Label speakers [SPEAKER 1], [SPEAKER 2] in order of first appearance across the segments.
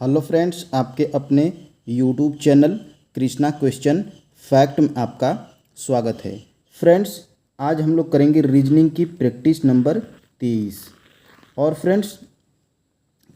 [SPEAKER 1] Hello friends, आपके अपने YouTube channel Krishna question fact में आपका स्वागत है। फ्रेंड्स, आज हम लोग करेंगे रीजनिंग की प्रैक्टिस नंबर 23। और फ्रेंड्स,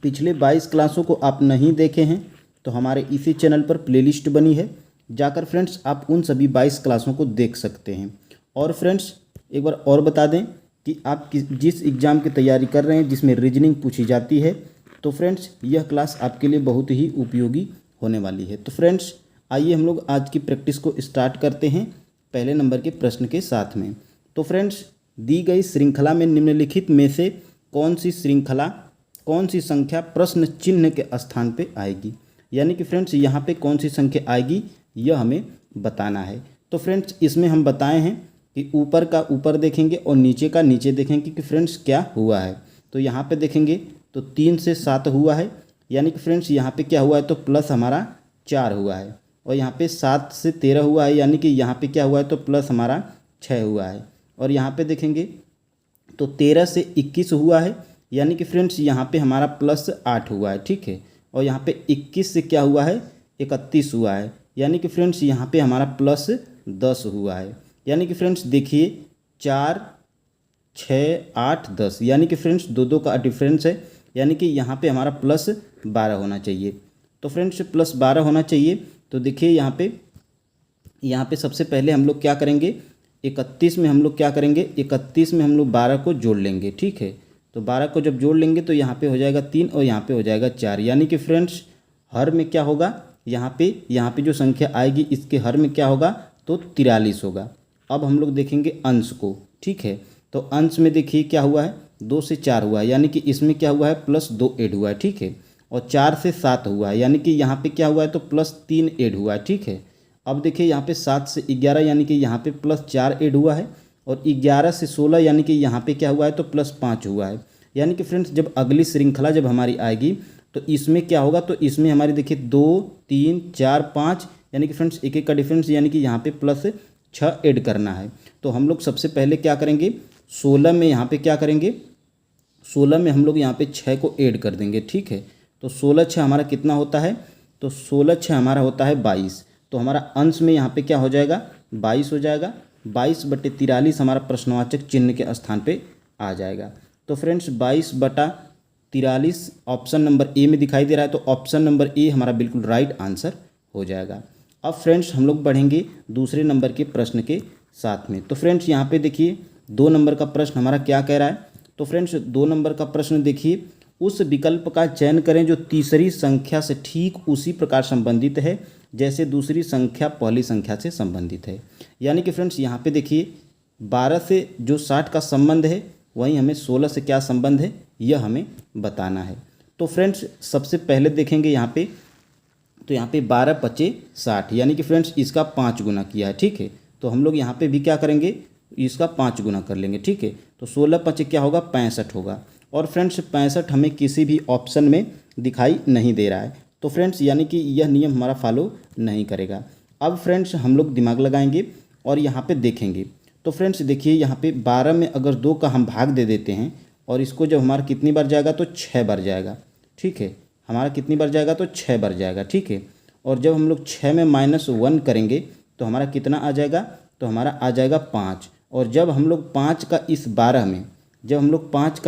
[SPEAKER 1] पिछले 22 क्लासों को आप नहीं देखे हैं तो हमारे इसी चैनल पर प्लेलिस्ट बनी है, जाकर फ्रेंड्स आप उन सभी 22 क्लासों को देख सकते हैं। और फ्रेंड्स, एक बार और बता दें कि आप जिस एग्ज़ाम की तैयारी कर रहे हैं जिसमें रीजनिंग पूछी जाती है, तो फ्रेंड्स यह क्लास आपके लिए बहुत ही उपयोगी होने वाली है। तो फ्रेंड्स, आइए हम लोग आज की प्रैक्टिस को स्टार्ट करते हैं पहले नंबर के प्रश्न के साथ में। तो फ्रेंड्स, दी गई श्रृंखला में निम्नलिखित में से कौन सी संख्या प्रश्न चिन्ह के स्थान पे आएगी, यानी कि फ्रेंड्स यहाँ पे कौन सी संख्या आएगी यह हमें बताना है। तो फ्रेंड्स, इसमें हम बताए हैं कि ऊपर का ऊपर देखेंगे और नीचे का नीचे देखेंगे कि फ्रेंड्स क्या हुआ है। तो यहाँ पे देखेंगे तो 3 से 7 हुआ है, यानी कि फ्रेंड्स यहाँ पे क्या हुआ है तो प्लस हमारा 4 हुआ है। और यहाँ पे 7 से 13 हुआ है, यानी कि यहाँ पे क्या हुआ है तो प्लस हमारा 6 हुआ है। और यहाँ पे देखेंगे तो 13 से 21 हुआ है, यानी कि फ्रेंड्स यहाँ पे हमारा प्लस 8 हुआ है, ठीक है। और यहाँ पे 21 से क्या हुआ है 31 हुआ है, यानी कि फ्रेंड्स यहाँ पे हमारा प्लस 10 हुआ है। यानी कि फ्रेंड्स देखिए 4, 6, 8, 10, यानी कि फ्रेंड्स दो का डिफरेंस है, यानी कि यहाँ पे हमारा प्लस 12 होना चाहिए। तो फ्रेंड्स प्लस 12 होना चाहिए। तो देखिए यहाँ पे सबसे पहले हम लोग क्या करेंगे 31 में हम लोग क्या करेंगे 31 में हम लोग 12 को जोड़ लेंगे, ठीक है। तो 12 को जब जोड़ लेंगे तो यहाँ पे हो जाएगा 3 और यहाँ पे हो जाएगा 4, यानी कि फ्रेंड्स हर में क्या होगा यहाँ पे जो संख्या आएगी इसके हर में क्या होगा तो 43 होगा। अब हम लोग देखेंगे अंश को, ठीक है। तो अंश में देखिए क्या हुआ है 2 से 4 हुआ है, यानी कि इसमें क्या हुआ है प्लस 2 ऐड हुआ है, ठीक है। और 4 से 7 हुआ है, यानी कि यहाँ पे क्या हुआ है तो प्लस 3 ऐड हुआ है, ठीक है। अब देखिए यहाँ पे 7 से 11, यानी कि यहाँ पे प्लस 4 ऐड हुआ है। और 11 से 16, यानी कि यहाँ पे क्या हुआ है तो प्लस 5 हुआ है। यानी कि फ्रेंड्स जब अगली श्रृंखला जब हमारी आएगी तो इसमें क्या होगा तो इसमें हमारी देखिए 2, 3, 4, 5, यानी कि फ्रेंड्स एक का डिफरेंस, यानी कि यहाँ पे प्लस 6 ऐड करना है। तो हम लोग सबसे पहले क्या करेंगे 16 में यहाँ पे क्या करेंगे 16 में हम लोग यहाँ पे 6 को ऐड कर देंगे, ठीक है। तो 16 6 हमारा कितना होता है तो 16 6 हमारा होता है 22। तो हमारा अंश में यहाँ पे क्या हो जाएगा 22 हो जाएगा। 22/43 हमारा प्रश्नवाचक चिन्ह के स्थान पे आ जाएगा। तो फ्रेंड्स 22/43 ऑप्शन नंबर ए में दिखाई दे रहा है, तो ऑप्शन नंबर ए हमारा बिल्कुल राइट आंसर हो जाएगा। अब फ्रेंड्स हम लोग बढ़ेंगे दूसरे नंबर के प्रश्न के साथ में। तो फ्रेंड्स यहाँ पे देखिए 2 नंबर का प्रश्न हमारा क्या कह रहा है। तो फ्रेंड्स 2 नंबर का प्रश्न देखिए, उस विकल्प का चयन करें जो तीसरी संख्या से ठीक उसी प्रकार संबंधित है जैसे दूसरी संख्या पहली संख्या से संबंधित है। यानी कि फ्रेंड्स यहाँ पे देखिए 12 से जो 60 का संबंध है वहीं हमें 16 से क्या संबंध है यह हमें बताना है। तो फ्रेंड्स सबसे पहले देखेंगे यहाँ पे तो यहाँ पे 12 × 60, यानी कि फ्रेंड्स इसका 5 गुना किया है, ठीक है। तो हम लोग यहाँ पे भी क्या करेंगे इसका 5 गुना कर लेंगे, ठीक है। तो 16 × 5 क्या होगा 65 होगा। और फ्रेंड्स 65 हमें किसी भी ऑप्शन में दिखाई नहीं दे रहा है, तो फ्रेंड्स यानी कि यह नियम हमारा फॉलो नहीं करेगा। अब फ्रेंड्स हम लोग दिमाग लगाएंगे और यहाँ पे देखेंगे। तो फ्रेंड्स देखिए यहाँ पे 12 में अगर 2 का हम भाग दे देते हैं और इसको जब हमारा कितनी बार जाएगा तो 6 बार जाएगा, ठीक है। हमारा कितनी बार जाएगा तो 6 बार जाएगा, ठीक है। और जब हम लोग 6 में -1 करेंगे तो हमारा कितना आ जाएगा तो हमारा आ जाएगा 5। और जब हम लोग 5 का इस 12 में जब हम लोग 5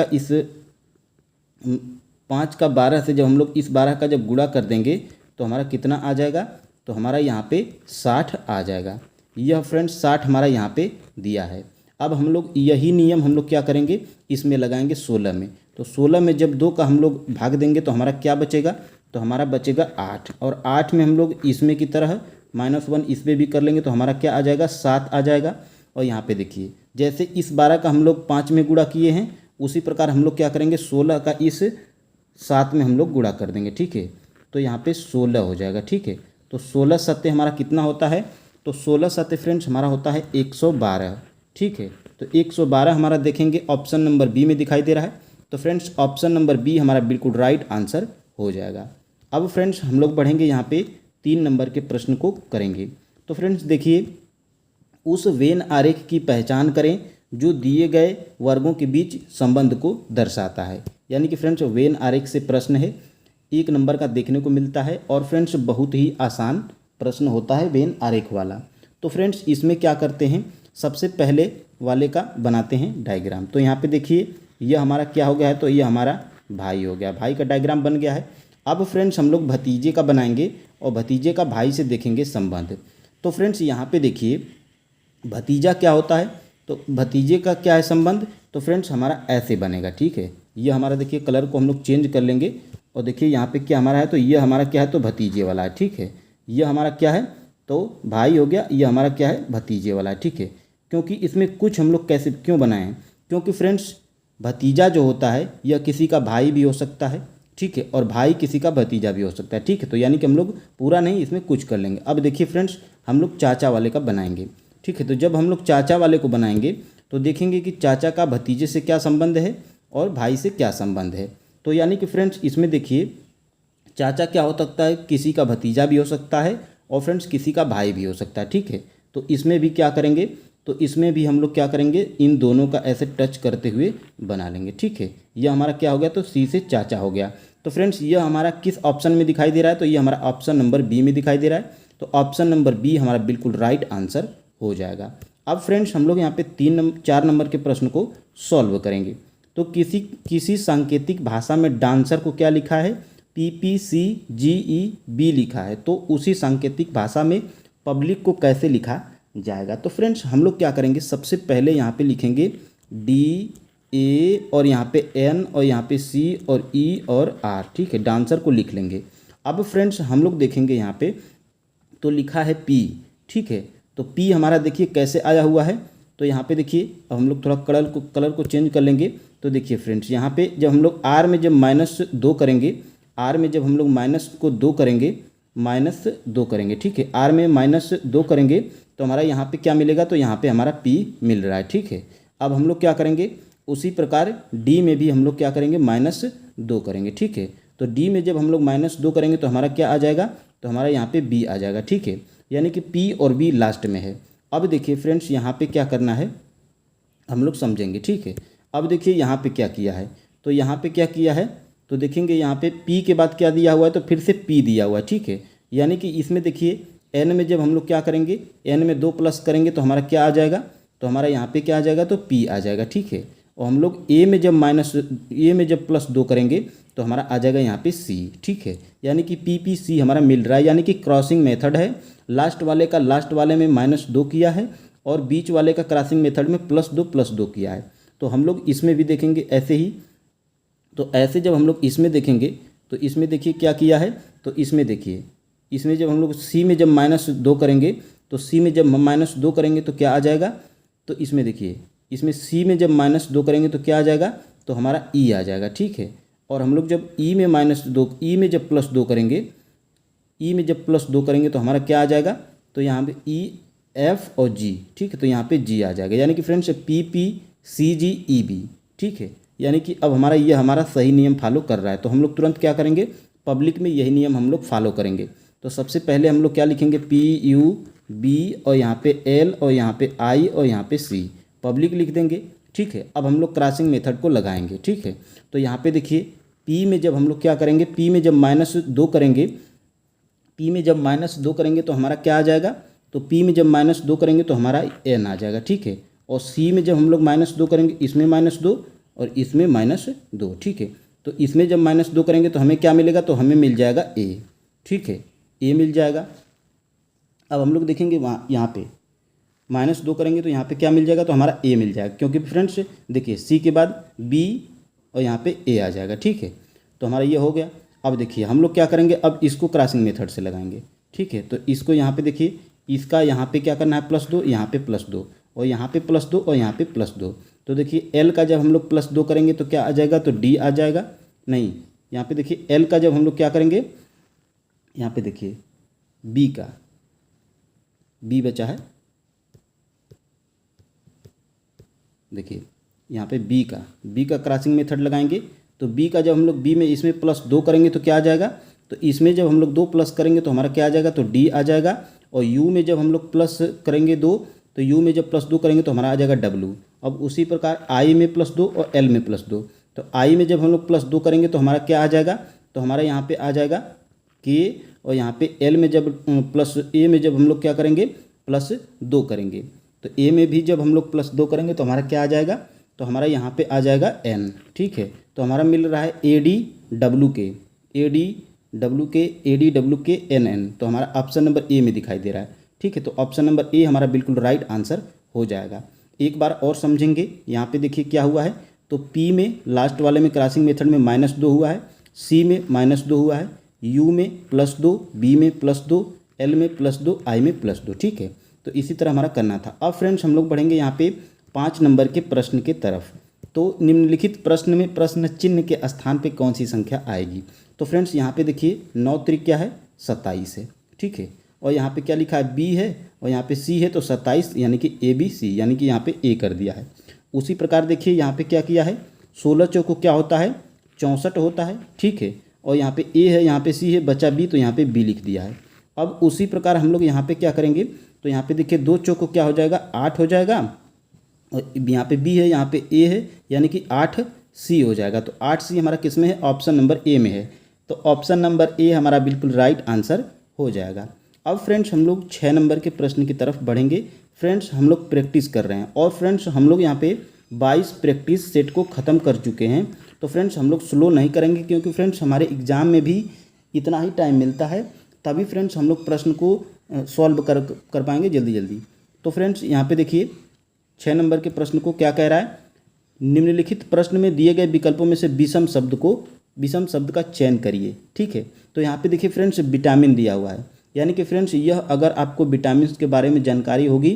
[SPEAKER 1] का 12 से जब हम लोग इस 12 का जब गुणा कर देंगे तो हमारा कितना आ जाएगा तो हमारा यहाँ पे 60 आ जाएगा। यह फ्रेंड्स 60 हमारा यहाँ पे दिया है। अब हम लोग यही नियम हम लोग क्या करेंगे इसमें लगाएंगे 16 में। तो 16 में जब 2 का हम लोग भाग देंगे तो हमारा क्या बचेगा तो हमारा बचेगा 8। और 8 में हम लोग इसमें की तरह -1 इस पर भी कर लेंगे तो हमारा क्या आ जाएगा 7 आ जाएगा। और यहाँ पे देखिए जैसे इस 12 का हम लोग 5 में गुणा किए हैं उसी प्रकार हम लोग क्या करेंगे 16 का इस 7 में हम लोग गुणा कर देंगे, ठीक है। तो यहाँ पे 16 हो जाएगा, ठीक है। तो 16 सत्ते हमारा कितना होता है तो 16 सत्ते फ्रेंड्स हमारा होता है 112, ठीक है। तो 112 हमारा देखेंगे ऑप्शन नंबर बी में दिखाई दे रहा है। तो फ्रेंड्स ऑप्शन नंबर बी हमारा बिल्कुल राइट आंसर हो जाएगा। अब फ्रेंड्स हम लोग बढ़ेंगे यहाँ पे 3 नंबर के प्रश्न को करेंगे। तो फ्रेंड्स देखिए उस वेन आरेख की पहचान करें जो दिए गए वर्गों के बीच संबंध को दर्शाता है। यानी कि फ्रेंड्स वेन आरेख से प्रश्न है 1 नंबर का देखने को मिलता है। और फ्रेंड्स बहुत ही आसान प्रश्न होता है वेन आरेख वाला। तो फ्रेंड्स इसमें क्या करते हैं, सबसे पहले वाले का बनाते हैं डायग्राम। तो यहाँ पे देखिए यह हमारा क्या हो गया है, तो ये हमारा भाई हो गया, भाई का डायग्राम बन गया है। अब फ्रेंड्स हम लोग भतीजे का बनाएंगे और भतीजे का भाई से देखेंगे संबंध। तो फ्रेंड्स यहाँ पे देखिए भतीजा क्या होता है, तो भतीजे का क्या है संबंध, तो फ्रेंड्स हमारा ऐसे बनेगा, ठीक है। ये हमारा देखिए कलर को हम लोग चेंज कर लेंगे और देखिए यहाँ पे क्या हमारा है, तो ये हमारा क्या है, तो भतीजे वाला है, ठीक है। ये हमारा क्या है, तो भाई हो गया, ये हमारा क्या है, भतीजे वाला है, ठीक है। क्योंकि इसमें कुछ हम लोग कैसे क्यों बनाए हैं, क्योंकि फ्रेंड्स भतीजा जो होता है यह किसी का भाई भी हो सकता है, ठीक है, और भाई किसी का भतीजा भी हो सकता है, ठीक है। तो यानी कि हम लोग पूरा नहीं इसमें कुछ कर लेंगे। अब देखिए फ्रेंड्स हम लोग चाचा वाले का बनाएंगे, ठीक है। तो जब हम लोग चाचा वाले को बनाएंगे तो देखेंगे कि चाचा का भतीजे से क्या संबंध है और भाई से क्या संबंध है। तो यानी कि फ्रेंड्स इसमें देखिए चाचा क्या हो सकता है, किसी का भतीजा भी हो सकता है और फ्रेंड्स किसी का भाई भी हो सकता है, ठीक है। तो इसमें भी क्या करेंगे, तो इसमें भी हम लोग क्या करेंगे, इन दोनों का ऐसे टच करते हुए बना लेंगे, ठीक है। यह हमारा क्या हो गया, तो सी से चाचा हो गया। तो फ्रेंड्स यह हमारा किस ऑप्शन में दिखाई दे रहा है, तो ये हमारा ऑप्शन नंबर बी में दिखाई दे रहा है। तो ऑप्शन नंबर बी हमारा बिल्कुल राइट आंसर हो जाएगा। अब फ्रेंड्स हम लोग यहाँ पे 4 नंबर के प्रश्न को सॉल्व करेंगे। तो किसी सांकेतिक भाषा में डांसर को क्या लिखा है, PPCGEB लिखा है। तो उसी सांकेतिक भाषा में पब्लिक को कैसे लिखा जाएगा। तो फ्रेंड्स हम लोग क्या करेंगे, सबसे पहले यहाँ पे लिखेंगे DA और यहाँ पे N और यहाँ पे C और E और R, ठीक है। डांसर को लिख लेंगे। अब फ्रेंड्स हम लोग देखेंगे यहाँ पे तो लिखा है P, ठीक है। तो P हमारा देखिए कैसे आया हुआ है, तो यहाँ पे देखिए अब हम लोग थोड़ा कलर को चेंज कर लेंगे। तो देखिए फ्रेंड्स यहाँ पे जब हम लोग R में जब -2 करेंगे, R में जब हम लोग -2 करेंगे, ठीक है। R में -2 करेंगे तो हमारा यहाँ पे क्या मिलेगा, तो यहाँ पे हमारा P मिल रहा है, ठीक है। अब हम लोग क्या करेंगे, उसी प्रकार D में भी हम लोग क्या करेंगे, -2 करेंगे, ठीक है। तो D में जब हम लोग -2 करेंगे तो हमारा क्या आ जाएगा, तो हमारा यहाँ पे B आ जाएगा, ठीक है। यानी कि P और B लास्ट में है। अब देखिए फ्रेंड्स यहाँ पे क्या करना है हम लोग समझेंगे, ठीक है। अब देखिए यहाँ पे क्या किया है, तो यहाँ पे क्या किया है, तो देखेंगे यहाँ पे P के बाद क्या दिया हुआ है, तो फिर से P दिया हुआ है, ठीक है। यानी कि इसमें देखिए N में जब हम लोग क्या करेंगे, N में 2 प्लस करेंगे तो हमारा क्या आ जाएगा, तो हमारा यहाँ पे क्या आ जाएगा, तो P आ जाएगा, ठीक है। और हम लोग A में जब +2 करेंगे तो हमारा आ जाएगा यहाँ पे C, ठीक है। यानी कि PPC हमारा मिल रहा है, यानी कि क्रॉसिंग मेथड है। लास्ट वाले का लास्ट वाले में -2 किया है और बीच वाले का क्रॉसिंग मेथड में +2 किया है। तो हम लोग इसमें भी देखेंगे ऐसे ही। तो ऐसे जब हम लोग इसमें देखेंगे तो इसमें देखिए क्या किया है, तो इसमें देखिए इसमें जब हम लोग C में जब -2 करेंगे तो C में जब -2 करेंगे तो क्या आ जाएगा, तो इसमें देखिए इसमें C में जब -2 करेंगे तो क्या आ जाएगा, तो हमारा E आ जाएगा, ठीक है। और हम लोग जब E में जब +2 करेंगे, E में जब +2 करेंगे तो हमारा क्या आ जाएगा, तो यहाँ पे E F और G, ठीक है। तो यहाँ पे G आ जाएगा, यानी कि फ्रेंड्स PPCGEB, ठीक है। यानी कि अब हमारा ये हमारा सही नियम फॉलो कर रहा है। तो हम लोग तुरंत क्या करेंगे, पब्लिक में यही नियम हम लोग फॉलो करेंगे। तो सबसे पहले हम लोग क्या लिखेंगे, PUB और यहाँ पे L और यहाँ पे I और यहाँ पे C, पब्लिक लिख देंगे, ठीक है। अब हम लोग क्रॉसिंग मेथड को लगाएंगे, ठीक है। तो यहाँ पे देखिए P में जब हम लोग क्या करेंगे, P में जब -2 करेंगे, P में जब -2 करेंगे तो हमारा क्या आ जाएगा, तो P में जब -2 करेंगे तो हमारा N आ जाएगा, ठीक है। और C में जब हम लोग -2 करेंगे, इसमें -2 और इसमें -2, ठीक है। तो इसमें जब -2 करेंगे तो हमें क्या मिलेगा, तो हमें मिल जाएगा A, ठीक है, A मिल जाएगा। अब हम लोग देखेंगे वहाँ यहाँ पे -2 करेंगे तो यहाँ पे क्या मिल जाएगा, तो हमारा A मिल जाएगा। क्योंकि फ्रेंड्स देखिए C के बाद B और यहाँ पे A आ जाएगा, ठीक है। तो हमारा ये हो गया। अब देखिए हम लोग क्या करेंगे, अब इसको क्रॉसिंग मेथड से लगाएंगे, ठीक है। तो इसको यहाँ पे देखिए, इसका यहाँ पे क्या करना है, +2, यहाँ पे +2 और यहाँ पे +2 और यहाँ पे +2। तो देखिए L का जब हम लोग +2 करेंगे तो क्या आ जाएगा, तो D आ जाएगा। नहीं, यहाँ पे देखिए L का जब हम लोग क्या करेंगे, यहाँ पे देखिए B बचा है, देखिए यहाँ पे B का क्रॉसिंग मेथड लगाएंगे। तो B का जब हम लोग B में इसमें +2 करेंगे तो क्या आ जाएगा, तो इसमें जब हम लोग 2 प्लस करेंगे तो हमारा क्या आ जाएगा, तो D आ जाएगा। और U में जब हम लोग प्लस करेंगे 2, तो U में जब +2 करेंगे तो हमारा आ जाएगा W। अब उसी प्रकार I में +2 और L में +2, तो I में जब हम लोग +2 करेंगे तो हमारा क्या आ जाएगा, तो हमारा यहाँ पे आ जाएगा के, और यहाँ पे एल में जब प्लस ए में जब हम लोग क्या करेंगे +2 करेंगे, तो ए में भी जब हम लोग +2 करेंगे तो हमारा क्या आ जाएगा, तो हमारा यहाँ पे आ जाएगा n। ठीक है, तो हमारा मिल रहा है ADWK NN, तो हमारा ऑप्शन नंबर ए में दिखाई दे रहा है। ठीक है, तो ऑप्शन नंबर ए हमारा बिल्कुल राइट आंसर हो जाएगा। एक बार और समझेंगे, यहाँ पे देखिए क्या हुआ है, तो P में लास्ट वाले में क्रॉसिंग मेथड में -2 हुआ है, C में -2 हुआ है, U में +2, B में +2, L में +2, I में +2। ठीक है, तो इसी तरह हमारा करना था। अब फ्रेंड्स हम लोग बढ़ेंगे यहाँ पे 5 नंबर के प्रश्न के तरफ। तो निम्नलिखित प्रश्न में प्रश्न चिन्ह के स्थान पे कौन सी संख्या आएगी। तो फ्रेंड्स यहाँ पे देखिए 9 त्रिक क्या है 27 है। ठीक है, और यहाँ पे क्या लिखा है B है, और यहाँ पे C है, तो 27 यानी कि ABC, यानी कि यहाँ पे A कर दिया है। उसी प्रकार देखिए यहाँ पे क्या किया है, 16 चौको क्या होता है 64 होता है। ठीक है, और यहाँ पे A है, यहाँ पे C है, बचा B, तो यहाँ पे B लिख दिया है। अब उसी प्रकार हम लोग यहाँ पे क्या करेंगे, तो यहाँ पे देखिए 2 चौको क्या हो जाएगा 8 हो जाएगा, और यहाँ पे B है, यहाँ पे A है, यानी कि 8C हो जाएगा। तो 8C हमारा किस में है, ऑप्शन नंबर ए में है। तो ऑप्शन नंबर ए हमारा बिल्कुल राइट आंसर हो जाएगा। अब फ्रेंड्स हम लोग 6 नंबर के प्रश्न की तरफ बढ़ेंगे। फ्रेंड्स हम लोग प्रैक्टिस कर रहे हैं, और फ्रेंड्स हम लोग यहाँ पे 22 प्रैक्टिस सेट को ख़त्म कर चुके हैं। तो फ्रेंड्स हम लोग स्लो नहीं करेंगे, क्योंकि फ्रेंड्स हमारे एग्ज़ाम में भी इतना ही टाइम मिलता है, तभी फ्रेंड्स हम लोग प्रश्न को सॉल्व कर पाएंगे जल्दी जल्दी। तो फ्रेंड्स यहाँ पे देखिए 6 नंबर के प्रश्न को क्या कह रहा है, निम्नलिखित प्रश्न में दिए गए विकल्पों में से विषम शब्द का चयन करिए। ठीक है, तो यहाँ पे देखिए फ्रेंड्स विटामिन दिया हुआ है, यानी कि फ्रेंड्स यह अगर आपको विटामिन के बारे में जानकारी होगी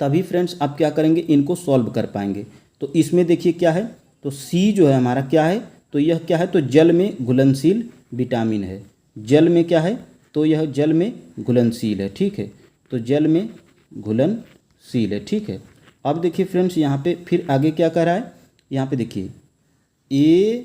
[SPEAKER 1] तभी फ्रेंड्स आप क्या करेंगे, इनको सॉल्व कर पाएंगे। तो इसमें देखिए क्या है, तो सी जो है हमारा क्या है, तो यह क्या है, तो जल में घुलनशील विटामिन है। जल में क्या है, तो यह जल में घुलनशील है। ठीक है, तो जल में घुलनशील है। ठीक है, अब देखिए फ्रेंड्स यहाँ पे फिर आगे क्या कह रहा है, यहाँ पे देखिए ए,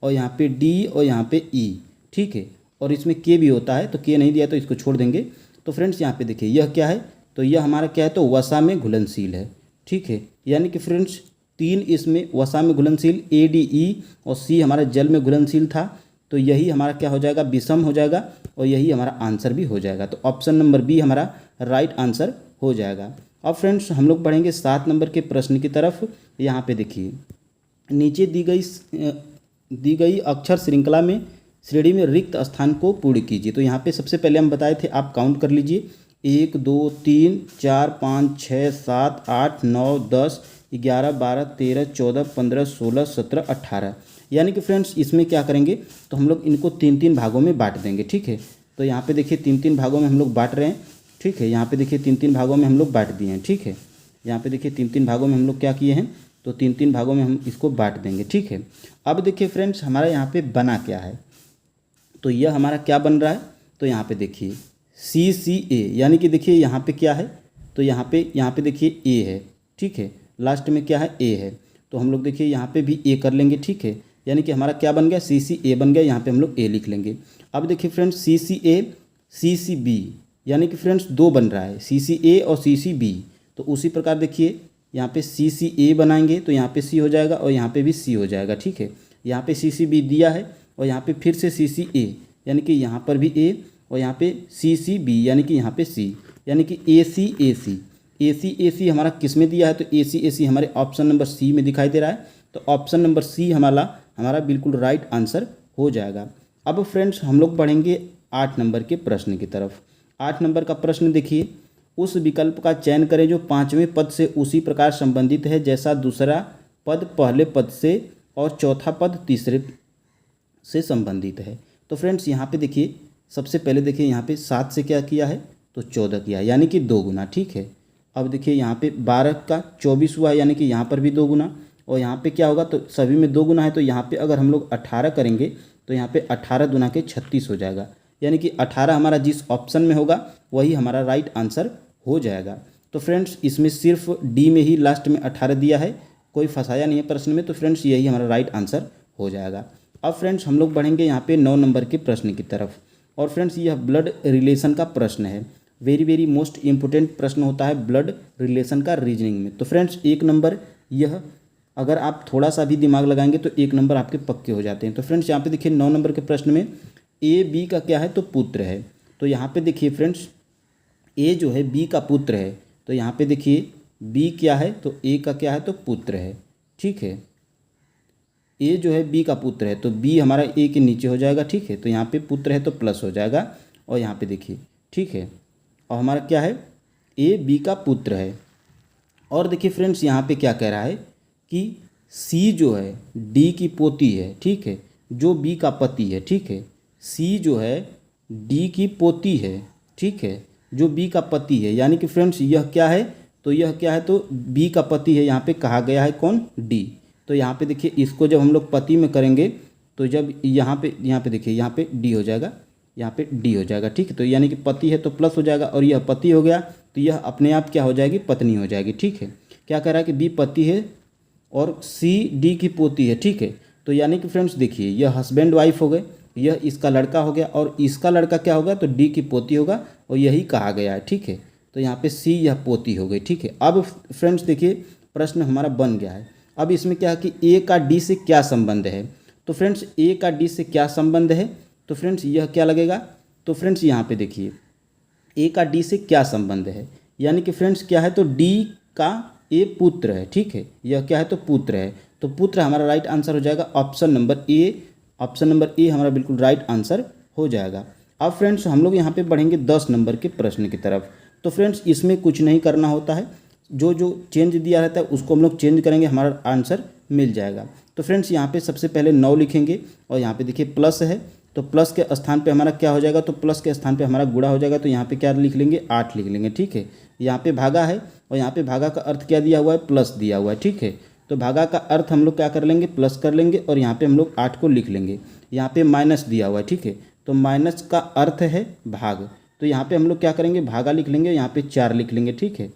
[SPEAKER 1] और यहाँ पे डी, और यहाँ पे ई। ठीक है, और इसमें के भी होता है, तो के नहीं दिया तो इसको छोड़ देंगे। तो फ्रेंड्स यहाँ पे देखिए यह क्या है, तो यह हमारा क्या है, तो वसा में घुलनशील है। ठीक है, यानी कि फ्रेंड्स 3 इसमें वसा में घुलनशील, ए डी ई, और सी हमारा जल में घुलनशील था, तो यही हमारा क्या हो जाएगा, विषम हो जाएगा, और यही हमारा आंसर भी हो जाएगा। तो ऑप्शन नंबर बी हमारा राइट आंसर हो जाएगा। अब फ्रेंड्स हम लोग बढ़ेंगे 7 नंबर के प्रश्न की तरफ। यहाँ पे देखिए नीचे दी गई अक्षर श्रृंखला में श्रेणी में रिक्त स्थान को पूर्ण कीजिए। तो यहाँ पे सबसे पहले हम बताए थे, आप काउंट कर लीजिए, 1 2 3 4 5 6 7 8 9 10 11 12 13 14 15 16 17 18, यानी कि फ्रेंड्स इसमें क्या करेंगे, तो हम लोग इनको 3-3 भागों में बांट देंगे। ठीक है, तो यहाँ पे देखिए 3-3 भागों में हम लोग बांट रहे हैं। ठीक है, यहाँ पे देखिए 3-3 भागों में हम लोग बांट दिए हैं। ठीक है, यहाँ पे देखिए 3-3 भागों में हम लोग क्या किए हैं, तो 3-3 भागों में हम इसको बांट देंगे। ठीक है, अब देखिए फ्रेंड्स हमारा यहाँ पे बना क्या है, तो यह हमारा क्या बन रहा है, तो यहाँ पे देखिए CCA, यानी कि देखिए यहाँ पे क्या है, तो यहाँ पे देखिए A है। ठीक है, लास्ट में क्या है, A है, तो हम लोग देखिए यहाँ पे भी A कर लेंगे। ठीक है, यानी कि हमारा क्या बन गया, CCA बन गया, यहाँ पे हम लोग A लिख लेंगे। अब देखिए फ्रेंड्स CCA CCB, यानी कि फ्रेंड्स 2 बन रहा है, CCA और CCB। तो उसी प्रकार देखिए यहाँ पे CCA बनाएंगे तो यहाँ पे C हो जाएगा, और यहाँ पे भी C हो जाएगा। ठीक है, यहाँ पे CCB दिया है, और यहाँ पे फिर से CCA, यानी कि यहाँ पर भी A, और यहाँ पे CCB, यानी कि यहाँ पे C, यानी कि AC हमारा किस में दिया है, तो AC हमारे ऑप्शन नंबर C में दिखाई दे रहा है। तो ऑप्शन नंबर C हमारा बिल्कुल राइट आंसर हो जाएगा। अब फ्रेंड्स हम लोग बढ़ेंगे 8 नंबर के प्रश्न की तरफ। 8 नंबर का प्रश्न देखिए, उस विकल्प का चयन करें जो 5वें पद से उसी प्रकार संबंधित है जैसा दूसरा पद पहले पद से और चौथा पद तीसरे से संबंधित है। तो फ्रेंड्स यहाँ पे देखिए सबसे पहले देखिए यहाँ पे 7 से क्या किया है, तो 14 किया है, यानी कि 2 गुना। ठीक है, अब देखिए यहाँ पे 12 का 24 हुआ है, यानी कि यहाँ पर भी 2 गुना, और यहाँ पे क्या होगा, तो सभी में 2 गुना है, तो यहाँ पे अगर हम लोग 18 करेंगे तो यहाँ पे 18 दूना के 36 हो जाएगा, यानी कि 18 हमारा जिस ऑप्शन में होगा वही हमारा राइट आंसर हो जाएगा। तो फ्रेंड्स इसमें सिर्फ डी में ही लास्ट में 18 दिया है, कोई फंसाया नहीं है प्रश्न में, तो फ्रेंड्स यही हमारा राइट आंसर हो जाएगा। अब फ्रेंड्स हम लोग बढ़ेंगे यहाँ पे 9 नंबर के प्रश्न की तरफ, और फ्रेंड्स यह ब्लड रिलेशन का प्रश्न है। वेरी मोस्ट इम्पोर्टेंट प्रश्न होता है ब्लड रिलेशन का रीजनिंग में। तो फ्रेंड्स 1 नंबर यह अगर आप थोड़ा सा भी दिमाग लगाएंगे तो 1 नंबर आपके पक्के हो जाते हैं। तो फ्रेंड्स यहाँ पे देखिए 9 नंबर के प्रश्न में ए बी का क्या है तो पुत्र है। तो यहाँ पे देखिए फ्रेंड्स ए जो है बी का पुत्र है, तो यहाँ पे देखिए बी क्या है तो ए का क्या है तो पुत्र है। ठीक है, ए जो है बी का पुत्र है तो बी हमारा ए के नीचे हो जाएगा। ठीक है, तो यहाँ पे पुत्र है तो प्लस हो जाएगा और यहाँ पे देखिए। ठीक है, और हमारा क्या है ए बी का पुत्र है। और देखिए फ्रेंड्स यहाँ पे क्या कह रहा है कि सी जो है डी की पोती है। ठीक है, जो बी का पति है। ठीक है, सी जो है डी की पोती है। ठीक है, जो बी का पति है, यानी कि फ्रेंड्स यह क्या है तो यह क्या है तो बी का पति है। यहाँ पे कहा गया है कौन डी। तो यहाँ पे देखिए इसको जब हम लोग पति में करेंगे तो जब यहाँ पे देखिए यहाँ पे डी हो जाएगा, यहाँ पे डी हो जाएगा। ठीक है, तो यानी कि पति है तो प्लस हो जाएगा और यह पति हो गया तो यह अपने आप क्या हो जाएगी पत्नी हो जाएगी। ठीक है, क्या कह रहा है कि बी पति है और सी डी की पोती है। ठीक है, तो यानी कि फ्रेंड्स देखिए यह हस्बैंड वाइफ हो गए, यह इसका लड़का हो गया और इसका लड़का क्या होगा तो डी की पोती होगा और यही कहा गया है। ठीक है, तो यहाँ पे सी यह पोती हो गई। ठीक है, अब फ्रेंड्स देखिए प्रश्न हमारा बन गया है। अब इसमें क्या है कि ए का डी से क्या संबंध है। तो फ्रेंड्स ए का डी से क्या संबंध है तो फ्रेंड्स यह क्या लगेगा तो फ्रेंड्स यहाँ पे देखिए ए का डी से क्या संबंध है, यानी कि फ्रेंड्स क्या है तो डी का ए पुत्र है। ठीक है, यह क्या है तो पुत्र है, तो पुत्र हमारा राइट आंसर हो जाएगा option number A. Option number A हमारा बिल्कुल राइट आंसर हो जाएगा। अब फ्रेंड्स हम लोग यहाँ पे बढ़ेंगे 10 नंबर के प्रश्न की तरफ। तो फ्रेंड्स इसमें कुछ नहीं करना होता है, जो जो चेंज दिया रहता है उसको हम लोग चेंज करेंगे, हमारा आंसर मिल जाएगा। तो फ्रेंड्स यहाँ पे सबसे पहले 9 लिखेंगे और यहाँ पे देखिए प्लस है तो प्लस के स्थान पे हमारा क्या हो जाएगा तो प्लस के स्थान पे हमारा गुणा हो जाएगा, तो यहाँ पे क्या लिख लेंगे 8 लिख लेंगे। ठीक है, यहाँ पे भागा है और यहाँ पे भागा का अर्थ क्या दिया हुआ है प्लस दिया हुआ है। ठीक है, तो भागा का अर्थ हम लोग क्या कर लेंगे प्लस कर लेंगे और यहाँ पे हम लोग 8 को लिख लेंगे। यहाँ पे माइनस दिया हुआ है। ठीक है, तो माइनस का अर्थ है भाग, तो यहाँ पे हम लोग क्या करेंगे भागा लिख लेंगे, यहाँ पे 4 लिख लेंगे। ठीक है,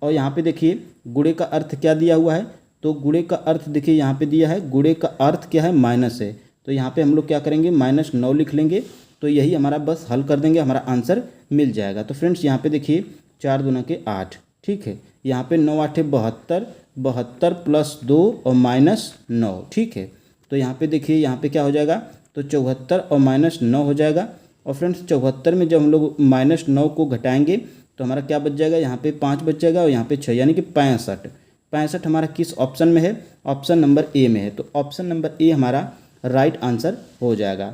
[SPEAKER 1] और यहाँ पे देखिए गुणे का अर्थ क्या दिया हुआ है तो गुणे का अर्थ देखिए यहाँ पे दिया है, गुणे का अर्थ क्या है माइनस है, तो यहाँ पे हम लोग क्या करेंगे -9 लिख लेंगे। तो यही हमारा बस हल कर देंगे, हमारा आंसर मिल जाएगा। तो फ्रेंड्स यहाँ पे देखिए 4 दूना के 8। ठीक है, यहाँ पे 9 8 72, 72 प्लस 2 और -9। ठीक है, तो यहाँ पे देखिए यहाँ पे क्या हो जाएगा तो 74 और -9 हो जाएगा। और फ्रेंड्स 74 में जब हम लोग -9 को घटाएंगे तो हमारा क्या बच जाएगा, यहाँ पे 5 बच जाएगा और यहाँ पे 6 यानी कि 65 हमारा किस ऑप्शन में है, ऑप्शन नंबर ए में है। तो ऑप्शन नंबर ए हमारा राइट आंसर हो जाएगा।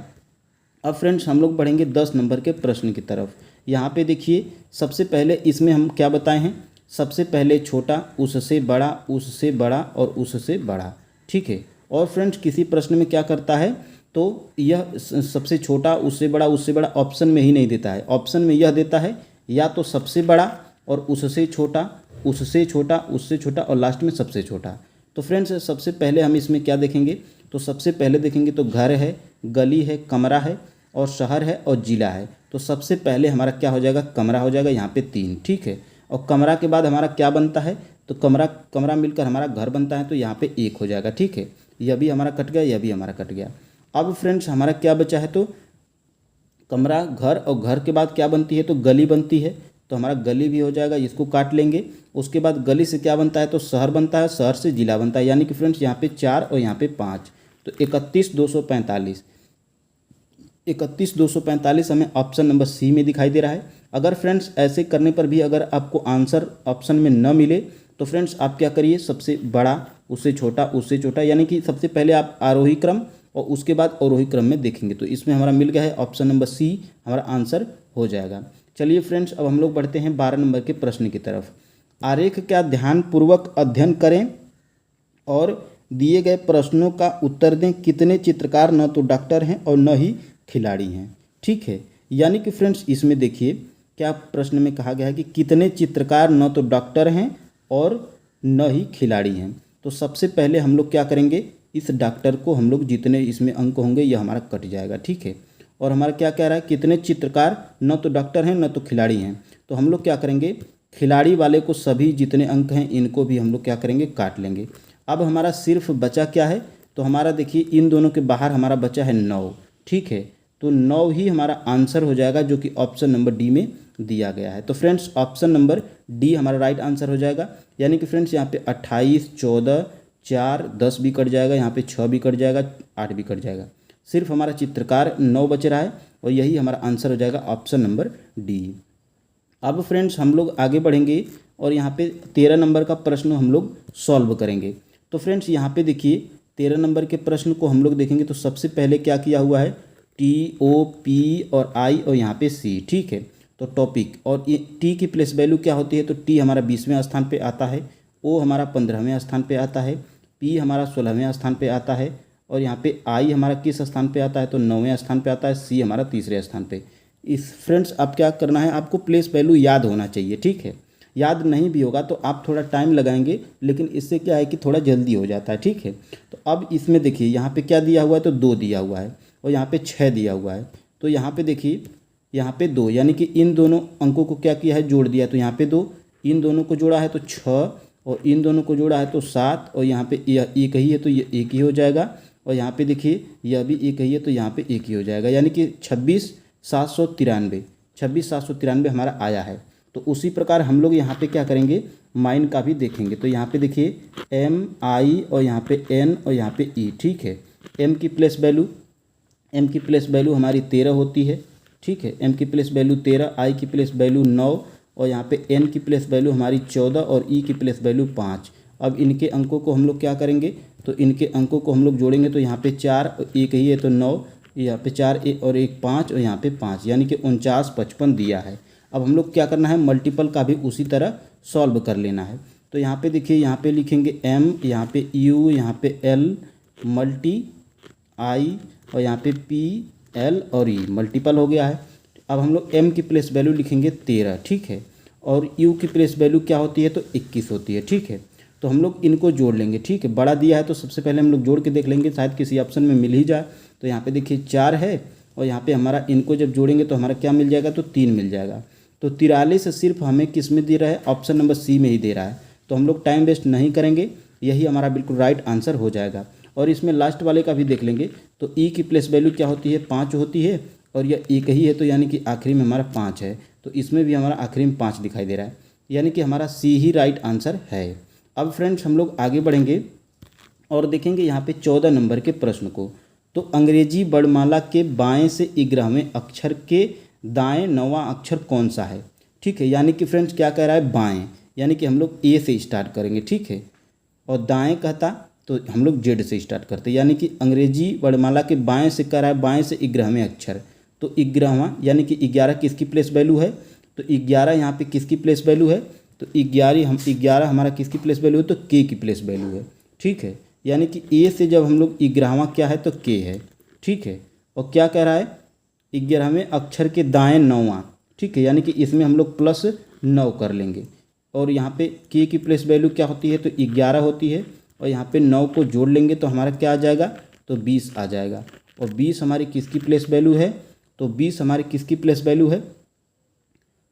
[SPEAKER 1] अब फ्रेंड्स हम लोग बढ़ेंगे 10 नंबर के प्रश्न की तरफ। यहाँ पे देखिए सबसे पहले इसमें हम क्या बताए हैं, सबसे पहले छोटा, उससे बड़ा, उससे बड़ा और उससे बड़ा। ठीक है, और फ्रेंड्स किसी प्रश्न में क्या करता है तो यह सबसे छोटा, उससे बड़ा ऑप्शन में ही नहीं देता है, ऑप्शन में यह देता है या तो सबसे बड़ा और उससे छोटा, उससे छोटा, उससे छोटा और लास्ट में सबसे छोटा। तो फ्रेंड्स सबसे पहले हम इसमें क्या देखेंगे तो सबसे पहले देखेंगे तो घर है, गली है, कमरा है और शहर है और ज़िला है। तो सबसे पहले हमारा क्या हो जाएगा कमरा हो जाएगा, यहाँ पे 3। ठीक है, और कमरा के बाद हमारा क्या बनता है तो कमरा मिलकर हमारा घर बनता है, तो यहाँ पे 1 हो जाएगा। ठीक है, यह भी हमारा कट गया, यह भी हमारा कट गया। अब फ्रेंड्स हमारा क्या बचा है तो कमरा, घर और घर के बाद क्या बनती है तो गली बनती है, तो हमारा गली भी हो जाएगा, इसको काट लेंगे। उसके बाद गली से क्या बनता है तो शहर बनता है, शहर से जिला बनता है, यानी कि फ्रेंड्स यहाँ पे 4 और यहाँ पे 5, तो 31 245 हमें ऑप्शन नंबर सी में दिखाई दे रहा है। अगर फ्रेंड्स ऐसे करने पर भी अगर आपको आंसर ऑप्शन में न मिले तो फ्रेंड्स आप क्या करिए, सबसे बड़ा, उससे छोटा, यानी कि सबसे पहले आप आरोही क्रम और उसके बाद अवरोही क्रम में देखेंगे। तो इसमें हमारा मिल गया है ऑप्शन नंबर सी हमारा आंसर हो जाएगा। चलिए फ्रेंड्स अब हम लोग बढ़ते हैं 12 नंबर के प्रश्न की तरफ। आरेख का ध्यानपूर्वक अध्ययन करें और दिए गए प्रश्नों का उत्तर दें। कितने चित्रकार न तो डॉक्टर हैं और न ही खिलाड़ी हैं। ठीक है, यानी कि फ्रेंड्स इसमें देखिए क्या प्रश्न में कहा गया है कि कितने चित्रकार न तो डॉक्टर हैं और न ही खिलाड़ी हैं। तो सबसे पहले हम लोग क्या करेंगे, इस डॉक्टर को हम लोग जितने इसमें अंक होंगे यह हमारा कट जाएगा। ठीक है, और हमारा क्या कह रहा है कितने चित्रकार न तो डॉक्टर हैं न तो खिलाड़ी हैं, तो हम लोग क्या करेंगे खिलाड़ी वाले को सभी जितने अंक हैं इनको भी हम लोग क्या करेंगे काट लेंगे। अब हमारा सिर्फ बचा क्या है तो हमारा देखिए इन दोनों के बाहर हमारा बचा है 9। ठीक है, तो 9 ही हमारा आंसर हो जाएगा जो कि ऑप्शन नंबर डी में दिया गया है। तो फ्रेंड्स ऑप्शन नंबर डी हमारा राइट आंसर हो जाएगा, यानी कि फ्रेंड्स यहाँ पे 28, 14, 4 10 भी कट जाएगा, यहाँ पे 6 भी कट जाएगा, 8 भी कट जाएगा। सिर्फ हमारा चित्रकार 9 बच रहा है और यही हमारा आंसर हो जाएगा ऑप्शन नंबर डी। अब फ्रेंड्स हम लोग आगे बढ़ेंगे और यहाँ पे 13 नंबर का प्रश्न हम लोग सॉल्व करेंगे। तो फ्रेंड्स यहाँ पे देखिए 13 नंबर के प्रश्न को हम लोग देखेंगे तो सबसे पहले क्या किया हुआ है, टी ओ पी और आई और यहाँ पे सी, ठीक है। तो टॉपिक और ये टी की प्लेस वैल्यू क्या होती है, तो टी हमारा 20वें स्थान पे आता है, ओ हमारा 15वें स्थान पे आता है, पी हमारा 16वें स्थान पे आता है और यहाँ पे आई हमारा किस स्थान पे आता है, तो 9वें स्थान पे आता है, सी हमारा 3रे स्थान पे। इस फ्रेंड्स अब क्या करना है, आपको प्लेस वैल्यू याद होना चाहिए, ठीक है। याद नहीं भी होगा तो आप थोड़ा टाइम लगाएंगे, लेकिन इससे क्या है कि थोड़ा जल्दी हो जाता है, ठीक है। तो अब इसमें देखिए यहाँ पे क्या दिया हुआ है, तो 2 दिया हुआ है और यहाँ पे 6 दिया हुआ है। तो यहाँ पे देखिए यहाँ पे 2 यानी कि इन दोनों अंकों को क्या किया है, जोड़ दिया। तो यहाँ पे 2, इन दोनों को जोड़ा है तो 6 और इन दोनों को जोड़ा है तो 7 और यहाँ पे यह एक ही है तो ये एक ही हो जाएगा और यहाँ पे देखिए यह भी एक ही है तो यहाँ पे एक ही हो जाएगा, यानी कि 26,793 हमारा आया है। तो उसी प्रकार हम लोग यहाँ पे क्या करेंगे, माइन का भी देखेंगे। तो यहाँ पे देखिए एम आई और यहाँ पे एन और यहाँ पे ई, ठीक है। एम की प्लेस वैल्यू हमारी 13 होती है, ठीक है। एम की प्लेस वैल्यू 13, आई की प्लेस वैल्यू 9 और यहाँ पे एन की प्लेस वैल्यू हमारी 14 और ई की प्लेस वैल्यू 5। अब इनके अंकों को हम लोग क्या करेंगे, तो इनके अंकों को हम लोग जोड़ेंगे। तो यहाँ पे 4 और एक ही है तो 9, यहाँ पे 4 और एक 5 और यहाँ पे 5, यानी कि 49 55 दिया है। अब हम लोग क्या करना है, मल्टीपल का भी उसी तरह सॉल्व कर लेना है। तो यहाँ पे देखिए यहाँ पे लिखेंगे एम, यहाँ पे यू, यहाँ पे एल मल्टी आई और यहाँ पे पी एल और ई, मल्टीपल हो गया है। अब हम लोग एम की प्लेस वैल्यू लिखेंगे 13, ठीक है। और यू की प्लेस वैल्यू क्या होती है, तो 21 होती है, ठीक है। तो हम लोग इनको जोड़ लेंगे, ठीक है। बड़ा दिया है तो सबसे पहले हम लोग जोड़ के देख लेंगे, शायद किसी ऑप्शन में मिल ही जाए। तो यहाँ पे देखिए 4 है और यहाँ पे हमारा इनको जब जोड़ेंगे तो हमारा क्या मिल जाएगा, तो 3 मिल जाएगा। तो 43 सिर्फ हमें किस में दे रहा है, ऑप्शन नंबर सी में ही दे रहा है। तो हम लोग टाइम वेस्ट नहीं करेंगे, यही हमारा बिल्कुल राइट आंसर हो जाएगा। और इसमें लास्ट वाले का भी देख लेंगे। तो ई की प्लेस वैल्यू क्या होती है, 5 होती है और यह एक ही है तो यानी कि आखिरी में हमारा 5 है। तो इसमें भी हमारा आखिरी में 5 दिखाई दे रहा है, यानी कि हमारा सी ही राइट आंसर है। अब फ्रेंड्स हम लोग आगे बढ़ेंगे और देखेंगे यहाँ पे 14 नंबर के प्रश्न को। तो अंग्रेजी वर्णमाला के बाएं से 11वें अक्षर के दाएं 9वां अक्षर कौन सा है, ठीक है। यानी कि फ्रेंड्स क्या कह रहा है, बाएं, यानी कि हम लोग ए से स्टार्ट करेंगे, ठीक है। और दाएं कहता तो हम लोग जेड से स्टार्ट करते, यानी कि अंग्रेजी वर्णमाला के बाएं से कह रहा है, बाएं से 11वें अक्षर। तो 11वां यानी कि 11 किसकी प्लेस वैल्यू है, तो 11 यहाँ पे किसकी प्लेस वैल्यू है, तो 11 हमारा किसकी प्लेस वैल्यू है, तो के की प्लेस वैल्यू है, ठीक है। यानी कि ए से जब हम लोग 11वां क्या है, तो के है, ठीक है। और क्या कह रहा है, 11वें अक्षर के दाएं 9वां, ठीक है। यानी कि इसमें हम लोग +9 कर लेंगे और यहाँ पे के की प्लेस वैल्यू क्या होती है, तो 11 होती है और यहाँ पे 9 को जोड़ लेंगे तो हमारा क्या आ जाएगा, तो 20 आ जाएगा। और 20 हमारी किसकी प्लेस वैल्यू है, तो 20 हमारी किसकी प्लेस वैल्यू है,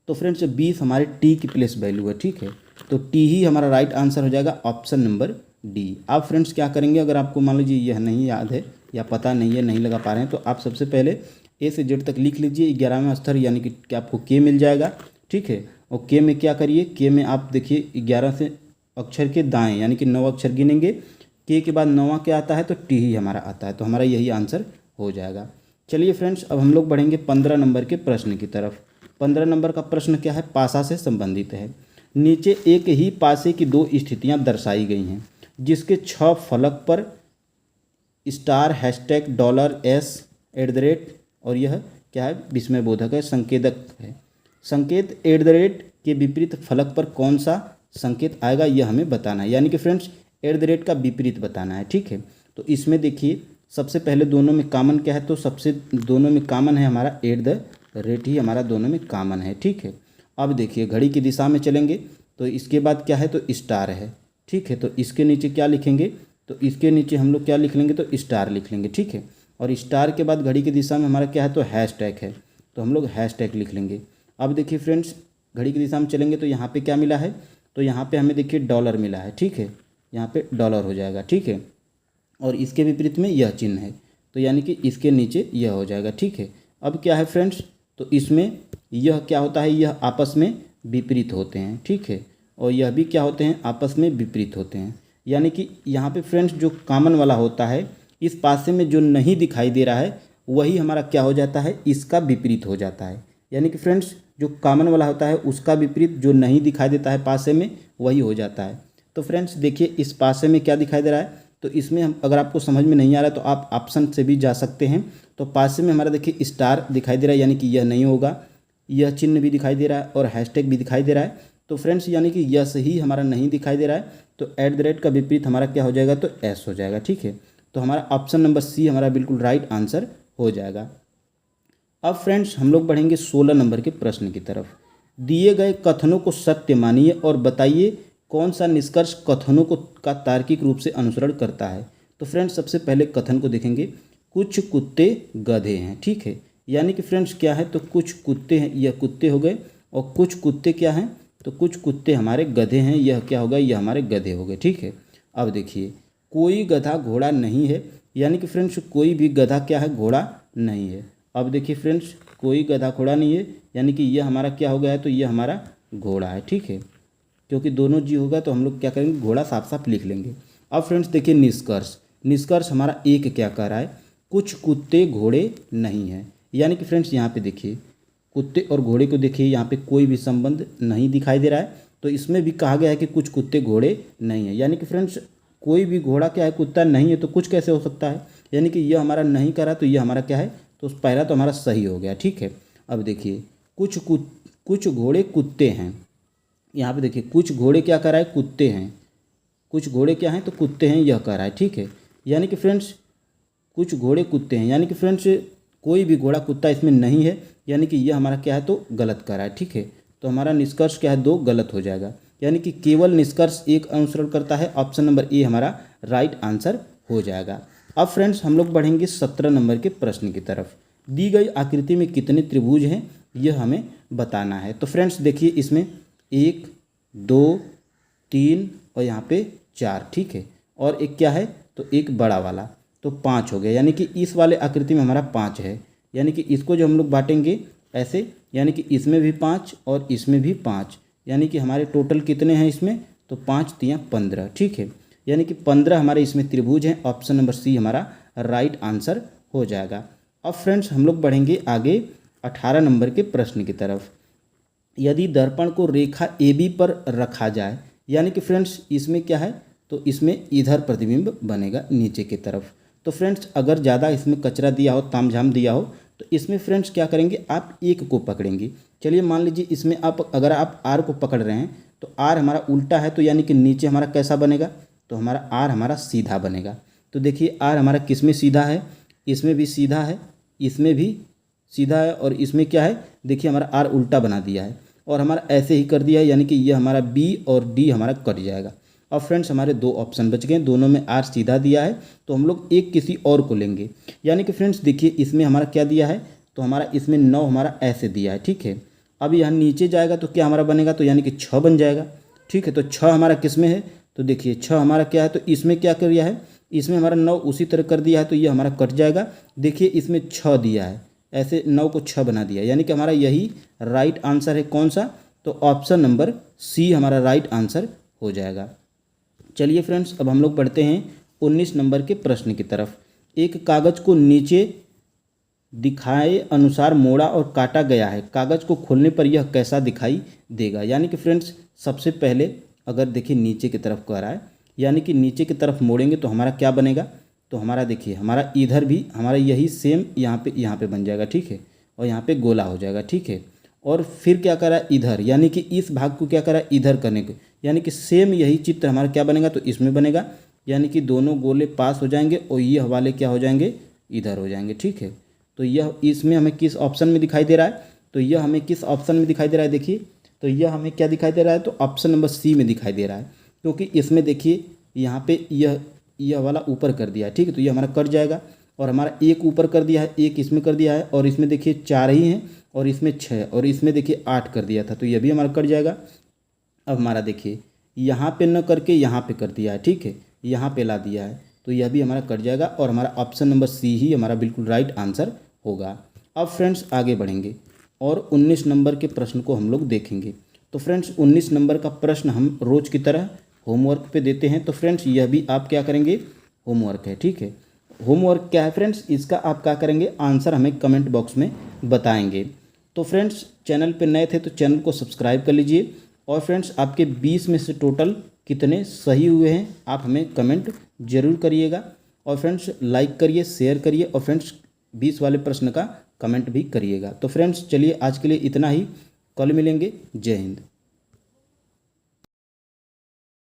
[SPEAKER 1] तो फ्रेंड्स 20 हमारे टी की प्लेस वैल्यू है, ठीक है। तो टी ही हमारा राइट आंसर हो जाएगा, ऑप्शन नंबर डी। आप फ्रेंड्स क्या करेंगे, अगर आपको मान लीजिए यह नहीं याद है या पता नहीं है, नहीं लगा पा रहे हैं, तो आप सबसे पहले ए से जेड तक लिख लीजिए 11वें अक्षर, यानी कि आपको के मिल जाएगा, ठीक है। और के में क्या करिए, के में आप देखिए 11 से अक्षर के दाएं यानी कि 9 अक्षर गिनेंगे, के के बाद 9वां क्या आता है, तो टी ही हमारा आता है। तो हमारा यही आंसर हो जाएगा। चलिए फ्रेंड्स अब हम लोग बढ़ेंगे 15 नंबर के प्रश्न की तरफ। 15 नंबर का प्रश्न क्या है, पासा से संबंधित है। नीचे एक ही पासे की 2 स्थितियां दर्शाई गई हैं, जिसके 6 फलक पर स्टार हैशटैग $S@ और यह क्या है, विस्मयबोधक है, संकेतक है। संकेत @ के विपरीत फलक पर कौन सा संकेत आएगा, यह हमें बताना है, यानी कि फ्रेंड्स @ का विपरीत बताना है, ठीक है। तो इसमें देखिए सबसे पहले दोनों में कॉमन क्या है, तो सबसे दोनों में कॉमन है हमारा @ ही हमारा दोनों में कॉमन है, ठीक है। अब देखिए घड़ी की दिशा में चलेंगे तो इसके बाद क्या है, तो स्टार है, ठीक है। तो इसके नीचे क्या लिखेंगे, तो इसके नीचे हम लोग क्या लिख लेंगे, तो स्टार लिख लेंगे, ठीक है। और स्टार के बाद घड़ी की दिशा में हमारा क्या है, तो हैशटैग है, तो हम लोग हैशटैग लिख लेंगे। अब देखिए फ्रेंड्स घड़ी की दिशा में चलेंगे तो यहाँ पे क्या मिला है, तो यहाँ पे हमें देखिए $, मिला है, ठीक है। यहाँ पे $, हो जाएगा, ठीक है। और इसके विपरीत में यह चिन्ह है, तो यानी कि इसके नीचे यह हो जाएगा, ठीक है। अब क्या है फ्रेंड्स, तो इसमें यह क्या होता है, यह आपस में विपरीत होते हैं, ठीक है। और यह भी क्या होते हैं, आपस में विपरीत होते हैं। यानी कि यहाँ पे फ्रेंड्स जो कॉमन वाला होता है इस पासे में जो नहीं दिखाई दे रहा है वही हमारा क्या हो जाता है, इसका विपरीत हो जाता है। यानी कि फ्रेंड्स जो कॉमन वाला होता है उसका विपरीत जो नहीं दिखाई देता है पासे में वही हो जाता है। तो फ्रेंड्स देखिए इस पासे में क्या दिखाई दे रहा है, तो इसमें हम अगर आपको समझ में नहीं आ रहा है तो आप ऑप्शन से भी जा सकते हैं। तो पासे में हमारा देखिए स्टार दिखाई दे रहा है, यानी कि यह नहीं होगा। यह चिन्ह भी दिखाई दे रहा है और हैशटैग भी दिखाई दे रहा है। तो फ्रेंड्स यानी कि यह सही हमारा नहीं दिखाई दे रहा है, तो @ का विपरीत हमारा क्या हो जाएगा, तो एस हो जाएगा। ठीक है, तो हमारा ऑप्शन नंबर सी हमारा बिल्कुल राइट आंसर हो जाएगा। अब फ्रेंड्स हम लोग बढ़ेंगे 16 नंबर के प्रश्न की तरफ। दिए गए कथनों को सत्य मानिए और बताइए कौन सा निष्कर्ष कथनों को का तार्किक रूप से अनुसरण करता है। तो फ्रेंड्स सबसे पहले कथन को देखेंगे, कुछ कुत्ते गधे हैं। ठीक है, यानी कि फ्रेंड्स क्या है, तो कुछ कुत्ते हैं, यह कुत्ते हो गए, और कुछ कुत्ते क्या हैं, तो कुछ कुत्ते हमारे गधे हैं, यह क्या होगा, यह हमारे गधे हो गए। ठीक है, अब देखिए कोई गधा घोड़ा नहीं है, यानी कि फ्रेंड्स कोई भी गधा क्या है, घोड़ा नहीं है। अब देखिए फ्रेंड्स कोई गधा घोड़ा नहीं है, यानी कि यह हमारा क्या हो गया है, तो यह हमारा घोड़ा है। ठीक है, क्योंकि दोनों जी होगा तो हम लोग क्या करेंगे, घोड़ा साफ साफ लिख लेंगे। अब फ्रेंड्स देखिए निष्कर्ष, निष्कर्ष हमारा एक क्या कह रहा है, कुछ कुत्ते घोड़े नहीं हैं। यानी कि फ्रेंड्स यहाँ पे देखिए कुत्ते और घोड़े को देखिए, यहाँ पे कोई भी संबंध नहीं दिखाई दे रहा है, तो इसमें भी कहा गया है कि कुछ कुत्ते घोड़े नहीं है। यानी कि फ्रेंड्स कोई भी घोड़ा क्या है, कुत्ता नहीं है, तो कुछ कैसे हो सकता है, यानी कि यह हमारा नहीं करा, तो यह हमारा क्या है, तो पहला तो हमारा सही हो गया। ठीक है, अब देखिए कुछ घोड़े कुत्ते हैं, यहाँ पे देखिए कुछ घोड़े क्या कर रहा है, कुत्ते हैं, कुछ घोड़े क्या हैं, तो कुत्ते हैं, यह कह रहा है। ठीक है, यानी कि फ्रेंड्स कुछ घोड़े कुत्ते हैं, यानी कि फ्रेंड्स कोई भी घोड़ा कुत्ता इसमें नहीं है, यानी कि यह हमारा क्या है, तो गलत कर रहा है। ठीक है, तो हमारा निष्कर्ष क्या है, 2 गलत हो जाएगा, यानी कि केवल निष्कर्ष 1 अनुसरण करता है। ऑप्शन नंबर ए हमारा राइट आंसर हो जाएगा। अब फ्रेंड्स हम लोग बढ़ेंगे 17 नंबर के प्रश्न की तरफ। दी गई आकृति में कितने त्रिभुज हैं यह हमें बताना है। तो फ्रेंड्स देखिए इसमें 1 2 3 और यहाँ पे 4। ठीक है, और एक क्या है, तो एक बड़ा वाला, तो 5 हो गया, यानी कि इस वाले आकृति में हमारा 5 है। यानी कि इसको जो हम लोग बांटेंगे ऐसे, यानी कि इसमें भी 5 और इसमें भी 5, यानी कि हमारे टोटल कितने हैं इसमें, तो 5 3 15। ठीक है, यानी कि 15 हमारे इसमें त्रिभुज हैं। ऑप्शन नंबर सी हमारा राइट आंसर हो जाएगा। अब फ्रेंड्स हम लोग बढ़ेंगे आगे 18 नंबर के प्रश्न की तरफ। यदि दर्पण को रेखा AB पर रखा जाए, यानी कि फ्रेंड्स इसमें क्या है, तो इसमें इधर प्रतिबिंब बनेगा नीचे की तरफ। तो फ्रेंड्स अगर ज़्यादा इसमें कचरा दिया हो, तामझाम दिया हो, तो इसमें फ्रेंड्स क्या करेंगे, आप एक को पकड़ेंगे। चलिए मान लीजिए इसमें अगर आप R को पकड़ रहे हैं, तो R हमारा उल्टा है, तो यानी कि नीचे हमारा कैसा बनेगा, तो हमारा R हमारा सीधा बनेगा। तो देखिए R हमारा किस में सीधा है, इसमें भी सीधा है, इसमें भी सीधा है, और इसमें क्या है, देखिए हमारा R उल्टा बना दिया है और हमारा ऐसे ही कर दिया है, यानी कि यह हमारा B और D हमारा कट जाएगा। अब फ्रेंड्स हमारे 2 ऑप्शन बच गए, दोनों में R सीधा दिया है, तो हम लोग एक किसी और को लेंगे। यानी कि फ्रेंड्स देखिए इसमें हमारा क्या दिया है, तो हमारा इसमें 9 हमारा ऐसे दिया है। ठीक है, अब यहाँ नीचे जाएगा तो क्या हमारा बनेगा, तो यानी कि 6 बन जाएगा। ठीक है, तो 6 हमारा किस में है, तो देखिए 6 हमारा क्या है, तो इसमें क्या कर दिया है, इसमें हमारा 9 उसी तरह कर दिया है, तो ये हमारा कट जाएगा। देखिए इसमें 6 दिया है, ऐसे 9 को 6 बना दिया, यानी कि हमारा यही राइट आंसर है। कौन सा, तो ऑप्शन नंबर सी हमारा राइट आंसर हो जाएगा। चलिए फ्रेंड्स अब हम लोग बढ़ते हैं 19 नंबर के प्रश्न की तरफ। एक कागज़ को नीचे दिखाए अनुसार मोड़ा और काटा गया है, कागज़ को खोलने पर यह कैसा दिखाई देगा। यानी कि फ्रेंड्स सबसे पहले अगर देखिए नीचे की तरफ कह रहा है, यानी कि नीचे की तरफ मोड़ेंगे तो हमारा क्या बनेगा, तो हमारा देखिए हमारा इधर भी हमारा यही सेम यहाँ पे बन जाएगा। ठीक है, और यहाँ पे गोला हो जाएगा। ठीक है, और फिर क्या करा इधर, यानी कि इस भाग को क्या करा इधर करने को, यानी कि सेम यही चित्र हमारा क्या बनेगा, तो इसमें बनेगा, यानी कि दोनों गोले पास हो जाएंगे और ये हवाले क्या हो जाएंगे, इधर हो जाएंगे। ठीक है, तो यह इसमें हमें किस ऑप्शन में दिखाई दे रहा है, तो यह हमें किस ऑप्शन में दिखाई दे रहा है, देखिए तो यह हमें क्या दिखाई दे रहा है, तो ऑप्शन नंबर सी में दिखाई दे रहा है, क्योंकि इसमें देखिए यहाँ पे यह वाला ऊपर कर दिया है। ठीक है, तो ये हमारा कट जाएगा, और हमारा एक ऊपर कर दिया है, एक इसमें कर दिया है, और इसमें देखिए 4 ही हैं, और इसमें 6, और इसमें देखिए 8 कर दिया था, तो यह भी हमारा कट जाएगा। अब हमारा देखिए यहाँ पे न करके यहाँ पे कर दिया है। ठीक है, यहाँ पे ला दिया है, तो यह भी हमारा कट जाएगा, और हमारा ऑप्शन नंबर सी ही हमारा बिल्कुल राइट आंसर होगा। अब फ्रेंड्स आगे बढ़ेंगे और 19 नंबर के प्रश्न को हम लोग देखेंगे। तो फ्रेंड्स 19 नंबर का प्रश्न हम रोज की तरह होमवर्क पे देते हैं। तो फ्रेंड्स यह भी आप क्या करेंगे, होमवर्क है, ठीक है। होमवर्क क्या है फ्रेंड्स, इसका आप क्या करेंगे, आंसर हमें कमेंट बॉक्स में बताएंगे। तो फ्रेंड्स चैनल पे नए थे तो चैनल को सब्सक्राइब कर लीजिए। और फ्रेंड्स आपके 20 में से टोटल कितने सही हुए हैं आप हमें कमेंट जरूर करिएगा। और फ्रेंड्स लाइक करिए, शेयर करिए, और फ्रेंड्स 20 वाले प्रश्न का कमेंट भी करिएगा। तो फ्रेंड्स चलिए आज के लिए इतना ही, कल मिलेंगे। जय हिंद।